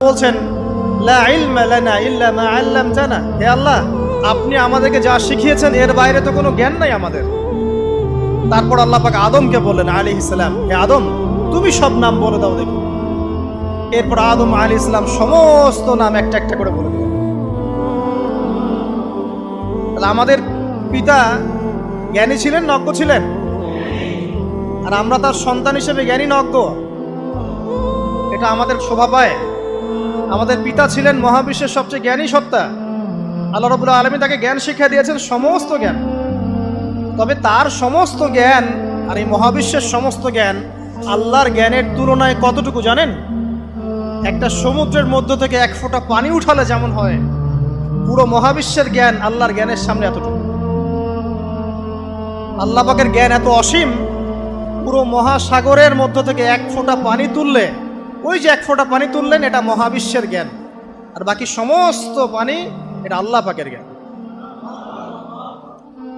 বলছেন লা ইলমা লানা ইল্লা মা আল্লামতানা, হে আল্লাহ আপনি আমাদেরকে যা শিখিয়েছেন এর বাইরে তো কোনো জ্ঞান নাই আমাদের। তারপর আল্লাহ পাক আদমকে বললেন আলাইহিস সালাম, হে আদম তুমি সব নাম বলে দাও দেখি। এরপর আদম আলাইহিস সালাম সমস্ত নাম একটা একটা করে বলে দিলেন। তাহলে আমাদের পিতা জ্ঞানী ছিলেন, নজ্ঞ ছিলেন, আর আমরা তার সন্তান হিসেবে জ্ঞানী নজ্ঞ, এটা আমাদের শোভা পায়। আমাদের পিতা ছিলেন মহাবিশ্বের সবচেয়ে জ্ঞানী সত্তা, আল্লাহ রাব্বুল আলামিন তাকে জ্ঞান শিক্ষা দিয়েছেন, সমস্ত জ্ঞান। তবে তার সমস্ত জ্ঞান আর এই মহাবিশ্বের সমস্ত জ্ঞান আল্লাহর জ্ঞানের তুলনায় কতটুকু জানেন? একটা সমুদ্রের মধ্য থেকে এক ফোঁটা পানি উঠালে যেমন হয়, পুরো মহাবিশ্বের জ্ঞান আল্লাহর জ্ঞানের সামনে এতটুকু। আল্লাহ পাকের জ্ঞান এত অসীম, পুরো মহাসাগরের মধ্য থেকে এক ফোঁটা পানি তুললে, ওই যে এক ফোঁটা পানি তুললেন, এটা মহাবিশ্বের জ্ঞান, আর বাকি সমস্ত পানি এটা আল্লাহ পাকের জ্ঞান।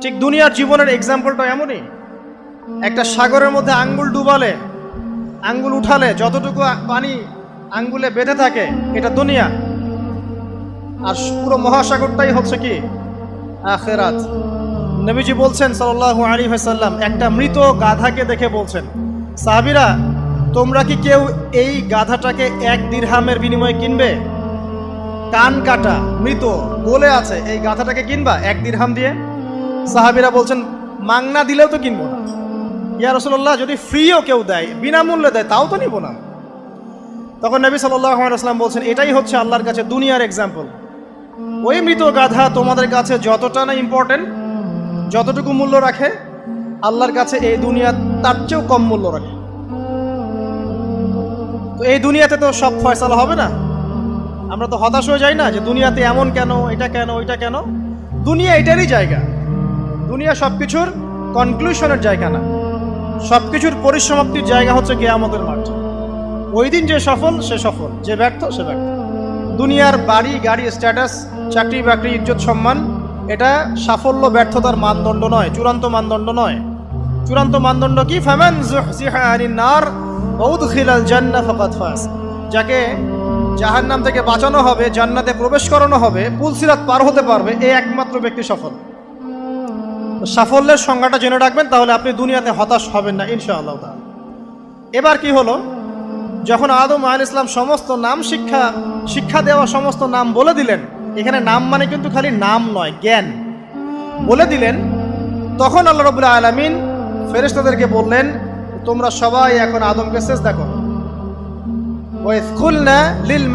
ঠিক দুনিয়ার জীবনের এক্সাম্পলটা এমনই। একটা সাগরের মধ্যে আঙ্গুল ডুবালে, আঙ্গুল উঠালে যতটুকু পানি আঙ্গুলে বেঁধে থাকে এটা দুনিয়া, আর পুরো মহাসাগরটাই হচ্ছে কি আখিরাত। নবীজি বলছেন সাল্লাল্লাহু আলাইহি ওয়াসাল্লাম, একটা মৃত গাধাকে দেখে বলছেন, সাহাবীরা তোমরা কি কেউ এই গাধাটাকে 1 দিরহামের বিনিময়ে কিনবে? কান কাটা, মৃত, গলে আছে, এই গাধাটাকে কিনবা 1 দিরহাম দিয়ে? সাহাবীরা বলছেন মাংনা দিলেও তো কিনবো না। ইয়া রাসূলুল্লাহ, যদি ফ্রিও কেউ দেয়, বিনামূল্যে দেয়, তাও তো নিব না। তখন নবী সাল্লাল্লাহু আলাইহি ওয়াসাল্লাম বলছেন, এটাই হচ্ছে আল্লাহর কাছে দুনিয়ার এক্সাম্পল। ওই মৃত গাধা তোমাদের কাছে যতটা না ইম্পর্টেন্ট, যতটুকু মূল্য রাখে, আল্লাহর কাছে এই দুনিয়া তার চেয়েও কম মূল্য রাখে। তো এই দুনিয়াতে তো সব ফয়সালা হবে না। আমরা তো হতাশ হয়ে যাই না যে দুনিয়াতে এমন কেন, এটা কেন, ওইটা কেন। দুনিয়া এটারই জায়গা, দুনিয়া সবকিছুর কনক্লুশনের জায়গা না, সবকিছুর পরিসমাপ্তির জায়গা হচ্ছে কিয়ামতের মাঠ। ওই দিন যে সফল সে সফল, যে ব্যর্থ সে ব্যর্থ। দুনিয়ার বাড়ি গাড়ি, স্ট্যাটাস, চাকরি বাকরি, ইজ্জত সম্মান, এটা সাফল্য ব্যর্থতার মানদণ্ড নয়, চূড়ান্ত মানদণ্ড নয়। চূড়ান্ত মানদণ্ড কি? ফামান যুহজিহা আনিন নার ওয়া উদখিলাল জান্নাহ ফাকাদ ফাজ। যাকে জাহান্নাম থেকে বাঁচানো হবে, জান্নাতে প্রবেশ করানো হবে, পুলসিরাত পার হতে পারবে, এই একমাত্র ব্যক্তি সফল। সাফল্যের সংজ্ঞাটা জেনে রাখবেন, তাহলে আপনি দুনিয়াতে হতাশ হবেন না ইনশাআল্লাহ তাআলা। এবার কি হলো, যখন আদম আলাইহিস সালাম সমস্ত নাম শিক্ষা দেওয়া সমস্ত নাম বলে দিলেন, এখানে নাম মানে কিন্তু খালি নাম নয়, জ্ঞান বলে দিলেন, তখন আল্লাহ রাব্বুল আলামিন ফেরেশতাদেরকে বললেন, তোমরা সবাই এখন আদমকে সিজদা করো। ওয়া ইয কুলনা লিল